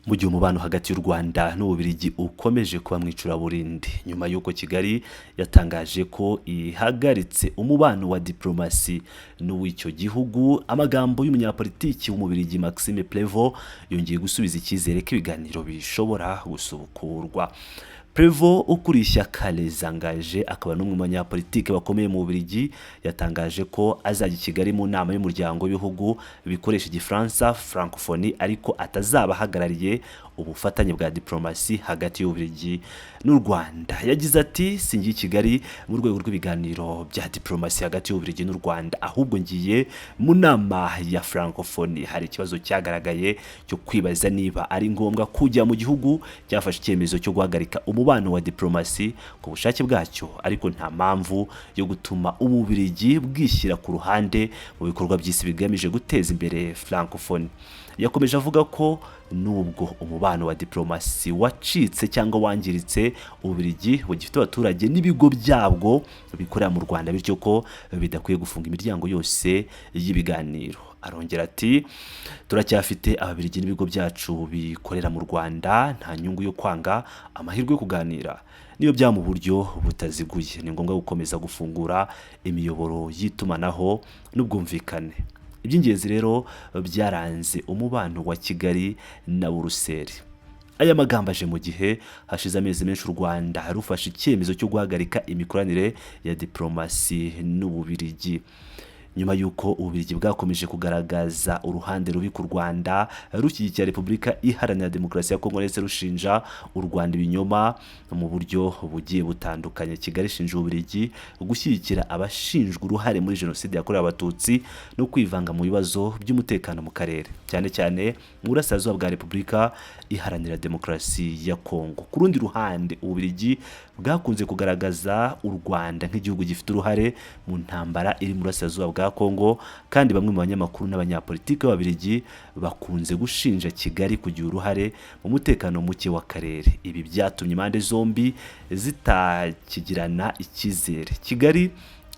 Mu gihe umubano hagati y'u Rwanda n'Ububiligi ukomeje kuba mw'icuraburindi nyuma y'uko Kigali yatangaje ko ihagaritse umubano wa diplomasi n'uw'icyo gihugu, amagambo y'umunyapolitiki w'Umubiligi Maxime Prévost yongeye gusubiza icyizere ko ibiganiro bishobora gusubukurwa. Prévost ukuriye ishyaka Les Engagés akaba n'umwe mu banyapolitiki bakomeye mu Bubiligi yatangaje ko azajya i Kigali mu nama y'umuryango w'ibihugu bikoresha igifaransa francophonie, ariko atazaba ahagarariye ubufatanye bwa diplomasi hagati y'Ububiligi n'u Rwanda. Yagize ati singiye i Kigali mu rwego rw'ibiganiro bya diplomasi hagati y'Ububiligi n'u Rwanda, ahubwo ngiye mu nama ya francophonie. Hari ikibazo cyagaragaye cyo kwibaza niba ari ngombwa kujya mu gihugu cyafashe icyemezo cyo guhagarika umubano wa diplomasi ku bushake bwacyo, ariko nta mpamvu yo gutuma Ububiligi bwishyira ku ruhande mu bikorwa by'isi bigamije guteza imbere francophonie. Yakomeje avuga ko nubwo umubano wa diplomasi wacitse cyangwa wangiritse, Ububiligi bugifite abaturage n'ibigo byabwo bikorera mu Rwanda, bityo ko bidakwiye gufunga imiryango yose y'ibiganiro. Arongera ati turacyafite Ababiligi n'ibigo byacu bikorera mu Rwanda, nta nyungu yo kwanga amahirwe yo kuganira. Niyo bya mu buryo butaziguye, ni ngombwa gukomeza gufungura imiyoboro y'itumanaho n'ubwumvikane. Iby'ingenzi rero byaranze umubano wa Kigali na Buruseli. Aya magambo aje mu gihe hashize amezi menshi u Rwanda rufashe icyemezo cyo guhagarika imikoranire ya diplomasi n'Ububiligi, nyuma y'uko Ububiligi bwakomeje kugaragaza uruhande rubi ku Rwanda rushyigikira Repubulika Iharanira Demokarasi ya Kongo, ndetse rushinja u Rwanda ibinyoma mu buryo bugiye butandukanye. Kigali ishinja Ububiligi gushyigikira abashinjwa uruhare muri Jenoside yakorewe Abatutsi no kwivanga mu bibazo by'umutekano mu karere, cyane cyane mu burasirazuba bwa Repubulika Iharanira Demokarasi ya Kongo. Ku rundi ruhande, Ububiligi bwakunze kugaragaza u Rwanda nk'igihugu gifite uruhare mu ntambara iri mu burasirazuba bwa Kongo, kandi bamwe mu banyamakuru n'abanyapolitiki b'Ababiligi bakunze gushinja Kigali kugira uruhare mu mutekano muke w'akarere. Ibi byatumye impande zombi zitakigirana icyizere. Kigali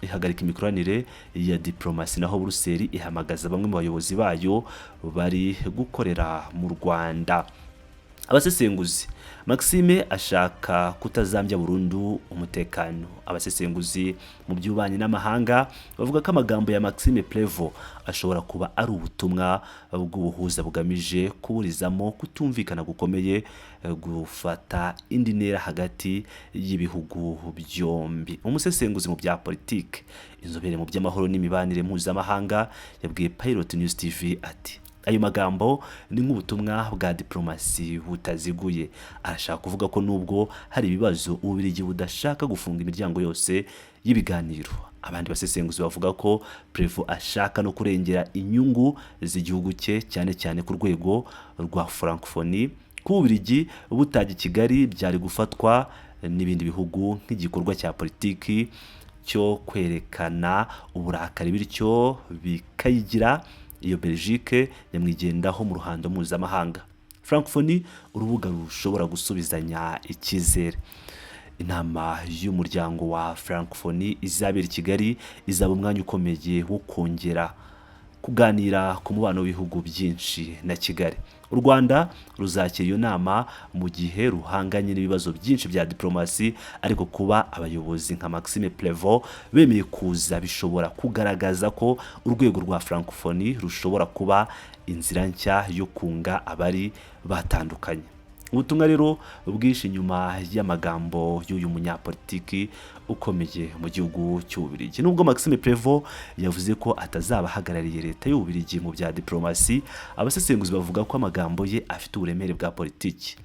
ihagarika imikoranire ya diplomasi, naho Buruseli ihamagaza bamwe mu bayobozi bayo bari gukorera mu Rwanda. Abasesenguzi, Maxime ashaka kutazambya burundu umutekano. Abasesenguzi mu by'ububanyi n'amahanga bavuga ko amagambo ya Maxime Prévost ashobora kuba ari ubutumwa bw'ubuhuza bugamije kuburizamo kutumvikana gukomeye gufata indi ntera hagati y'ibihugu byombi. Umusesenguzi mu bya politiki, inzobere mu by'amahoro n'imibanire mpuzamahanga yabwiye Pilot News TV ati ayo magambo ni nk'ubutumwa bwa diplomasi butaziguye. Arashaka kuvuga ko nubwo hari ibibazo, Ububiligi budashaka gufunga imiryango yose y'ibiganiro. Abandi basesenguzi bavuga ko Prévost ashaka no kurengera inyungu z'igihugu cye, cyane cyane ku rwego rwa francophonie. Ku Ububiligi butajya i Kigali byari gufatwa n'ibindi bihugu nk'igikorwa cya politiki cyo kwerekana uburakari, bityo bikayigira iyo Belgique nyamwigendaho mu ruhando mpuzamahanga. Francophonie, urubuga rushobora gusubizanya icyizere. Inama y'umuryango wa Francophonie izabera i Kigali izaba umwanya ukomeye wo kongera kuganira ku mubano w'ibihugu byinshi na Kigali. U Rwanda ruzakira iyo nama mu gihe ruhanganye n'ibibazo byinshi bya diplomasi, ariko kuba abayobozi nka Maxime Prévost bemeye kuza bishobora kugaragaza ko urwego rwa Francophonie rushobora kuba inzira nshya yo kunga abari batandukanye. Ubutumwa rero bwishe inyuma y'amagambo y'uyu munyapolitiki ukomeye mu gihugu cy'Ububiligi. Nubwo Maxime Prévost yavuze ko atazaba ahagarariye leta y'Ububiligi mu bya diplomasi, abasesenguzi bavuga ko amagambo ye afite uburemere bwa politiki.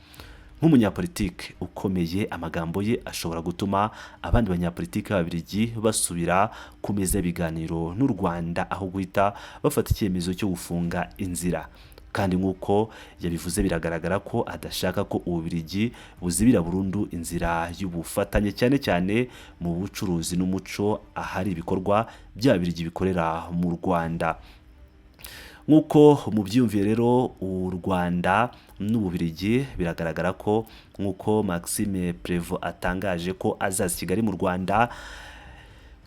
Nk'umunyapolitiki ukomeye, amagambo ye ashobora gutuma abandi banyapolitiki b'Ababiligi basubira ku meza y'ibiganiro n'u Rwanda, aho guhita bafata icyemezo cyo gufunga inzira. Kandi nk'uko yabivuze, biragaragara ko adashaka ko Ububiligi buzibira burundu inzira y'ubufatanye, cyane cyane mu bucuruzi n'umuco, ahari ibikorwa by'Ababiligi bikorera mu Rwanda. Nk'uko mu byiyumvire rero, u Rwanda n'Ububiligi biragaragara ko nk'uko Maxime Prévost atangaje ko azaza i Kigali mu Rwanda,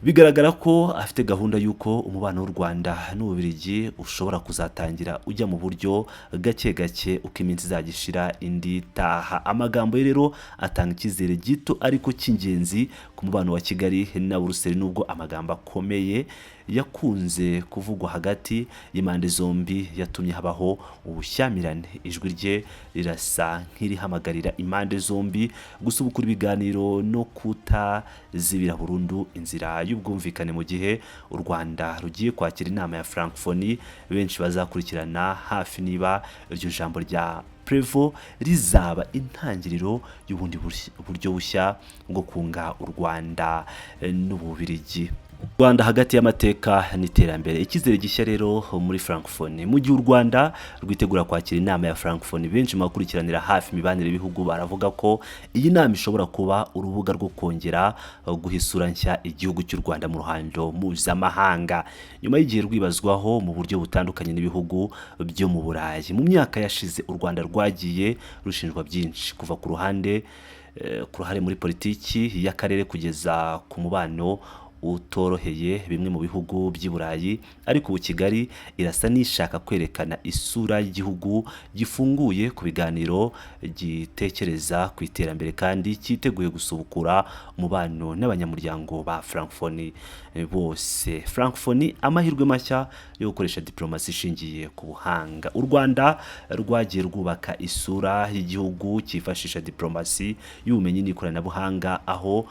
bigaragara ko afite gahunda y'uko umubano w'u Rwanda n'Ububiligi ushobora kuzatangira ujya mu buryo gake gake uko iminsi izajya ishira indi taha. Amagambo ye rero atanga icyizere gito ariko cy'ingenzi ku mubano wa Kigali na Buruseli, nubwo amagambo akomeye yakunze kuvugwa hagati y'impande zombi yatumye habaho ubushyamirane. Ijwi rye rirasa nk'irihamagarira impande zombi gusubukura ibiganiro no kutazibira burundu inzira y'ubwumvikane mu gihe u Rwanda rugiye kwakira inama ya Francophonie. Benshi bazakurikirana hafi niba iryo jambo rya Prevo rizaba intangiriro y'ubundi buryo bushya bwo kunga u Rwanda n'Ububiligi. Rwanda hagati y'amateka n'iterambere, icyizere gishya rero muri Francophonie. Mu gihe u Rwanda rwitegura kwakira inama ya Francophonie, benshi makurikiranira hafi imibanire y'ibihugu baravuga ko iyi nama ishobora kuba urubuga rwo kongera guhisura nshya igihugu cy'u Rwanda mu ruhando mpuzamahanga, nyuma y'igihe rwibazwaho mu buryo butandukanye n'ibihugu byo mu Burayi. Mu myaka yashize u Rwanda rwagiye rushinjwa byinshi, kuva ku ruhare muri politiki y'akarere kugeza ku mubano utoroheye bimwe mu bihugu by'i Burayi. Ariko ubu Kigali irasa n'ishaka kwerekana isura y'igihugu gifunguye ku biganiro, gitekereza ku iterambere kandi cyiteguye gusubukura umubano n'abanyamuryango ba Francophonie bose. Francophonie, amahirwe mashya yo gukoresha diplomasi ishingiye ku buhanga. U Rwanda rwagiye rwubaka isura y'igihugu cyifashisha diplomasi y'ubumenyi n'ikoranabuhanga, aho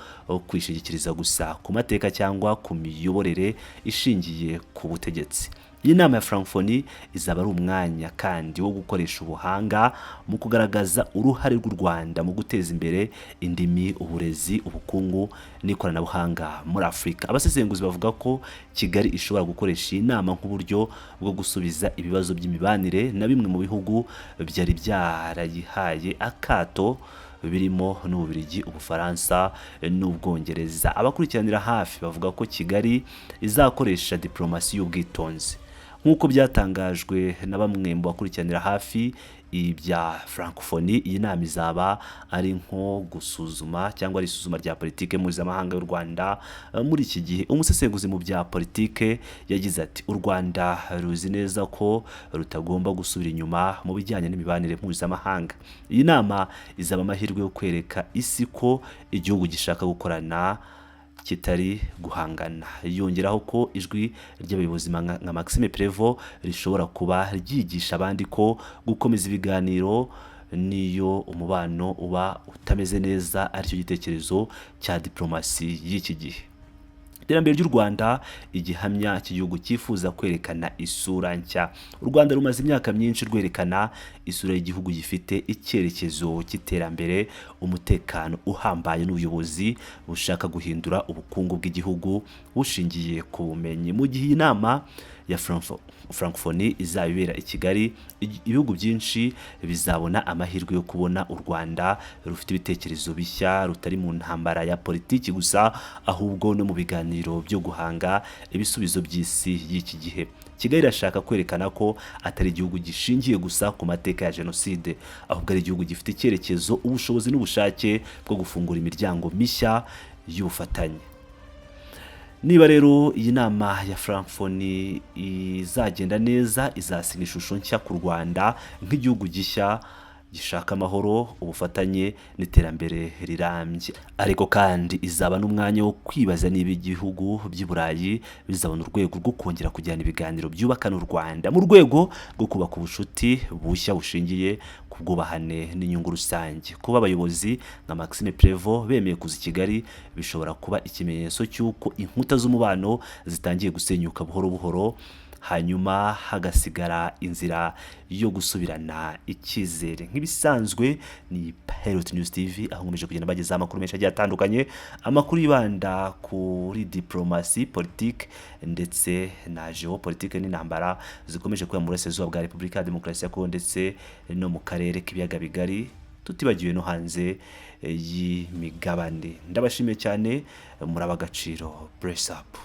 kwishingikiriza gusa ku mateka cyangwa ku miyoborere ishingiye ku butegetsi. Iyi nama ya Francophonie izaba ari umwanya kandi wo gukoresha ubuhanga mu kugaragaza uruhare rw'u Rwanda mu guteza imbere indimi, uburezi, ubukungu n'ikoranabuhanga muri Afurika. Abasesenguzi bavuga ko Kigali ishobora gukoresha iyi nama nk'uburyo bwo gusubiza ibibazo by'imibanire na bimwe mu bihugu byari byarayihaye akato, birimo n'Ububiligi, Ubufaransa n'Ubwongereza. Abakurikiranira hafi bavuga ko Kigali izakoresha diplomasi y'ubwitonzi nk'uko byatangajwe na bamwe mu bakurikiranira hafi ibya Francophonie. Iyi nama izaba ari nko gusuzuma cyangwa ari isuzuma rya politike mpuzamahanga y'u Rwanda muri iki gihe. Umusesenguzi mu bya politike yagize ati, u Rwanda ruzi neza ko rutagomba gusubira inyuma mu bijyanye n'imibanire mpuzamahanga. Iyi nama izaba amahirwe yo kwereka isi ko igihugu gishaka gukorana kitari guhangana. Yongeraho ko ijwi ry'abayobozi nka Maxime Prevo rishobora kuba ryigisha abandi ko gukomeza ibiganiro niyo umubano uba utameze neza aricyo gitekerezo cya diplomasi y'iki gihe. Iterambere ry'u Rwanda, igihamya cy'igihugu cyifuza kwerekana isura nshya. U Rwanda rumaze imyaka myinshi rwerekana isura y'igihugu gifite icyerekezo cy'iterambere, umutekano uhambaye n'ubuyobozi bushaka guhindura ubukungu bw'igihugu bushingiye ku bumenyi. Mu gihe inama ya Francophonie izabera i Kigali, ibihugu byinshi bizabona amahirwe yo kubona u Rwanda rufite ibitekerezo bishya, rutari mu ntambara ya politiki gusa, ahubwo no mu biganiro byo guhanga ibisubizo by'isi y'iki gihe. Kigali irashaka kwerekana ko atari igihugu gishingiye gusa ku mateka ya Jenoside, ahubwo ari igihugu gifite icyerekezo, ubushobozi n'ubushake bwo gufungura imiryango mishya y'ubufatanye. Niba rero iyi nama ya Francophonie izagenda neza, izasiga ishusho nshya ku Rwanda nk'igihugu gishya gishaka amahoro, ubufatanye n'iterambere rirambye. Ariko kandi izaba n'umwanya wo kwibaza niba igihugu by'i Burayi bizabona urwego rwo kongera kujyana ibiganiro byubaka n'u Rwanda mu rwego rwo kubaka ubucuti bushya bushingiye ku bwubahane n'inyungu rusange. Kuba abayobozi nka Maxime Prevo bemeye kuza i Kigali bishobora kuba ikimenyetso cy'uko inkuta z'umubano zitangiye gusenyuka buhoro buhoro, hanyuma hagasigara inzira yo gusubirana icyizere. Nk'ibisanzwe ni Pilot News TV, aho nkomeje kugenda bageza amakuru menshi agiye atandukanye, amakuru yibanda kuri diplomasi, politike ndetse na geopolitike n'intambara zikomeje kuba mu burasirazuba bwa Repubulika ya Demokarasi ya Kongo ndetse no mu karere k'ibiyaga bigari, tutibagiwe no hanze y'imigabane. Ndabashimiye cyane, muri ab'agaciro. Bless up.